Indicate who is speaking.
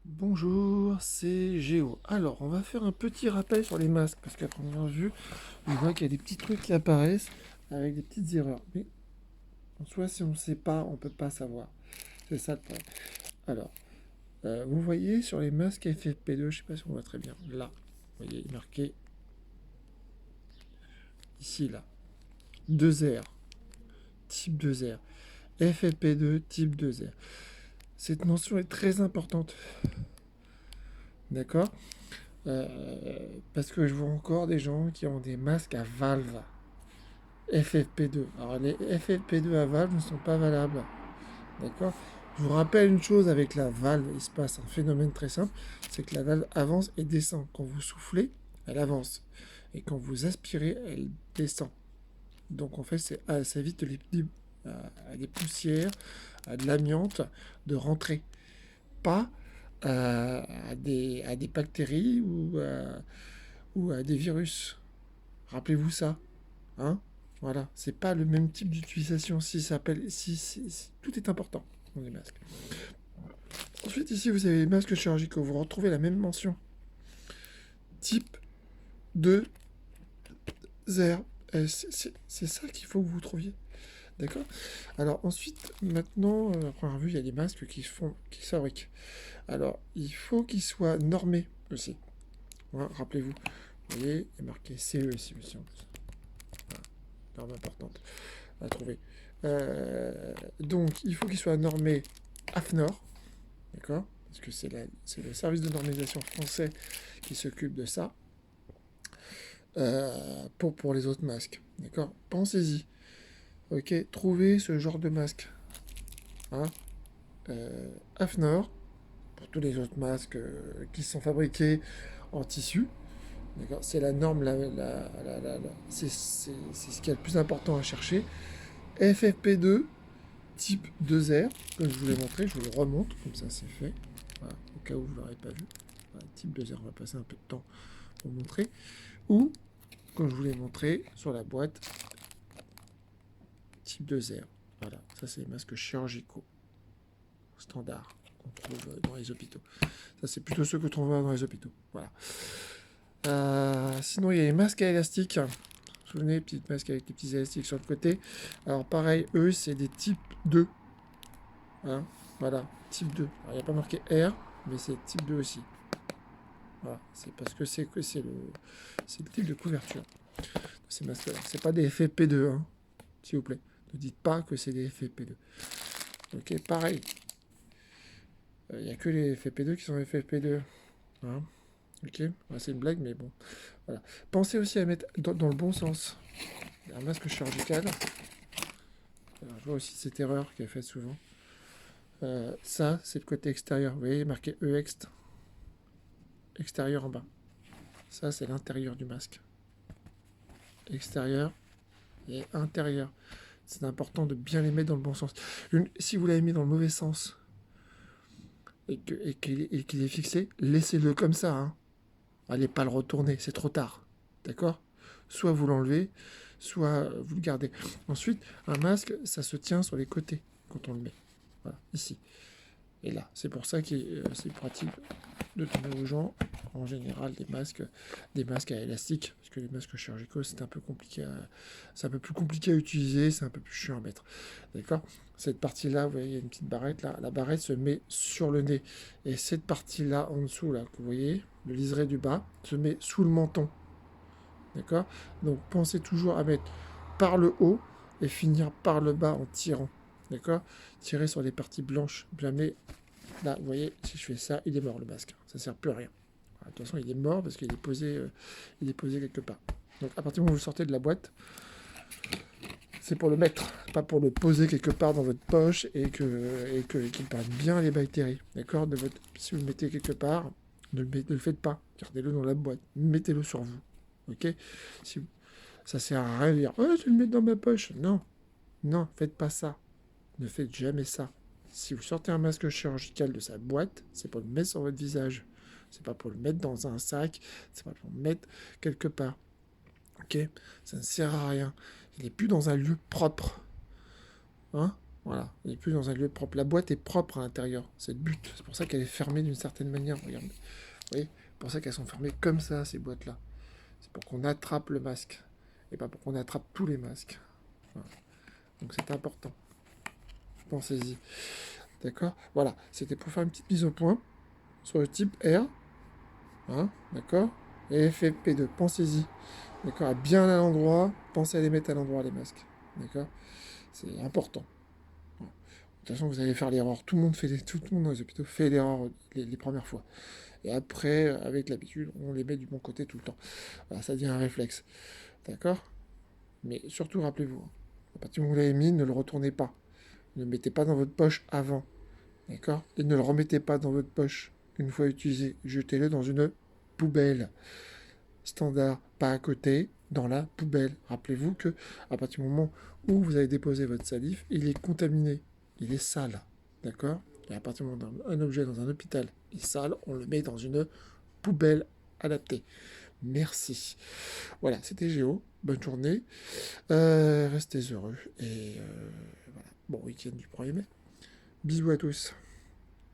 Speaker 1: Bonjour, c'est Géo. Alors, on va faire un petit rappel sur les masques, parce qu'à première vue, on voit qu'il y a des petits trucs qui apparaissent avec des petites erreurs. Mais en soi, si on ne sait pas, on ne peut pas savoir. C'est ça le problème. Alors, vous voyez sur les masques FFP2, je ne sais pas si on voit très bien. Là, vous voyez, marqué ici, là. 2R, type 2R. FFP2, type 2R. Cette mention est très importante. D'accord. Parce que je vois encore des gens qui ont des masques à valve. FFP2. Alors les FFP2 à valve ne sont pas valables. D'accord. Je vous rappelle une chose avec la valve, il se passe un phénomène très simple, c'est que la valve avance et descend. Quand vous soufflez, elle avance. Et quand vous aspirez, elle descend. Donc en fait, ça évite à des poussières, à de l'amiante de rentrer. Pas à des bactéries ou à des virus. Rappelez-vous ça. Hein. Voilà, c'est pas le même type d'utilisation. Tout est important dans les masques. Ensuite, ici, vous avez les masques chirurgicaux. Vous retrouvez la même mention. Type 2 0. C'est ça qu'il faut que vous trouviez. D'accord. Alors ensuite, maintenant, à première vue, il y a des masques qui se fabriquent. Alors, il faut qu'ils soient normés aussi. Hein, rappelez-vous. Vous voyez, il y a marqué CE ici aussi en plus. Voilà, norme importante à trouver. Donc, il faut qu'ils soient normés AFNOR, d'accord. Parce que c'est le service de normalisation français qui s'occupe de ça, pour les autres masques, d'accord. Pensez-y, ok, trouvez ce genre de masque, hein, AFNOR, pour tous les autres masques qui sont fabriqués en tissu, d'accord. C'est la norme, c'est ce qui est le plus important à chercher. FFP2 type 2R, comme je vous l'ai montré, je vous le remonte, comme ça c'est fait. Voilà, au cas où vous ne l'aurez pas vu. Voilà, type 2R, on va passer un peu de temps pour montrer. Ou, comme je vous l'ai montré, sur la boîte, type 2R. Voilà, ça c'est les masques chirurgicaux, standard, qu'on trouve dans les hôpitaux. Ça c'est plutôt ceux que l'on voit dans les hôpitaux. Voilà. Sinon, il y a les masques à élastique. Vous vous souvenez, petites masques avec des petits élastiques sur le côté. Alors pareil, eux, c'est des types 2. Hein, voilà, type 2. Alors, il n'y a pas marqué R, mais c'est type 2 aussi. Voilà, c'est parce que c'est le type de couverture de ces masques-là. C'est pas des FFP2, hein, s'il vous plaît. Ne dites pas que c'est des FFP2. Ok, pareil. Il n'y a que les FFP2 qui sont FFP2. Hein, ok, ouais, c'est une blague, mais bon. Voilà. Pensez aussi à mettre dans le bon sens. Un masque chirurgical. Alors, je vois aussi cette erreur qui est faite souvent. Ça, c'est le côté extérieur. Vous voyez, marqué EXT. Extérieur en bas. Ça, c'est l'intérieur du masque. Extérieur et intérieur. C'est important de bien les mettre dans le bon sens. Si vous l'avez mis dans le mauvais sens qu'il est fixé, laissez-le comme ça. Hein. Allez pas le retourner, c'est trop tard. D'accord. Soit vous l'enlevez, soit vous le gardez. Ensuite, un masque, ça se tient sur les côtés quand on le met. Voilà, ici. Et là, c'est pour ça que c'est pratique de donner aux gens, en général, des masques à élastique, parce que les masques chirurgicaux, c'est un peu plus compliqué à utiliser, c'est un peu plus chiant à mettre. D'accord. Cette partie-là, vous voyez, il y a une petite barrette là, la barrette se met sur le nez. Et cette partie-là, en dessous, là, que vous voyez, le liseré du bas, se met sous le menton. D'accord. Donc, pensez toujours à mettre par le haut et finir par le bas en tirant. D'accord. Tirer sur les parties blanches. Jamais. Là, vous voyez, si je fais ça, il est mort le masque. Ça sert plus à rien. Voilà, de toute façon, il est mort parce il est posé quelque part. Donc, à partir du moment où vous le sortez de la boîte, c'est pour le mettre, pas pour le poser quelque part dans votre poche et qu'il parte bien les bactéries. D'accord. Si vous le mettez quelque part, ne le faites pas. Gardez-le dans la boîte. Mettez-le sur vous. Ok. Si vous- Ça sert à rien de dire, oh, je vais le mettre dans ma poche. Non, non, faites pas ça. Ne faites jamais ça. Si vous sortez un masque chirurgical de sa boîte, c'est pour le mettre sur votre visage. C'est pas pour le mettre dans un sac. C'est pas pour le mettre quelque part. Ok. Ça ne sert à rien. Il n'est plus dans un lieu propre. Hein. Voilà, on n'est plus dans un lieu propre. La boîte est propre à l'intérieur, c'est le but. C'est pour ça qu'elle est fermée d'une certaine manière, regarde. Vous voyez, c'est pour ça qu'elles sont fermées comme ça, ces boîtes-là. C'est pour qu'on attrape le masque, et pas pour qu'on attrape tous les masques. Voilà. Donc c'est important. Pensez-y. D'accord. Voilà, c'était pour faire une petite mise au point sur le type R. Hein, d'accord. Et FFP2, pensez-y. D'accord, à bien à l'endroit, pensez à les mettre à l'endroit, les masques. D'accord. C'est important. Voilà. De toute façon, vous allez faire l'erreur. Tout le monde tout le monde dans les hôpitaux fait l'erreur les premières fois. Et après, avec l'habitude, on les met du bon côté tout le temps. Voilà, ça devient un réflexe. D'accord. Mais surtout, rappelez-vous, hein, à partir du moment où vous l'avez mis, ne le retournez pas. Ne le mettez pas dans votre poche avant. D'accord. Et ne le remettez pas dans votre poche une fois utilisé. Jetez-le dans une poubelle. Standard, pas à côté, dans la poubelle. Rappelez-vous que à partir du moment où vous avez déposé votre salive, il est contaminé, il est sale, d'accord. Et à partir du moment où un objet dans un hôpital est sale, on le met dans une poubelle adaptée. Merci. Voilà, c'était Géo. Bonne journée. Restez heureux et voilà. Bon week-end du 1er mai. Bisous à tous.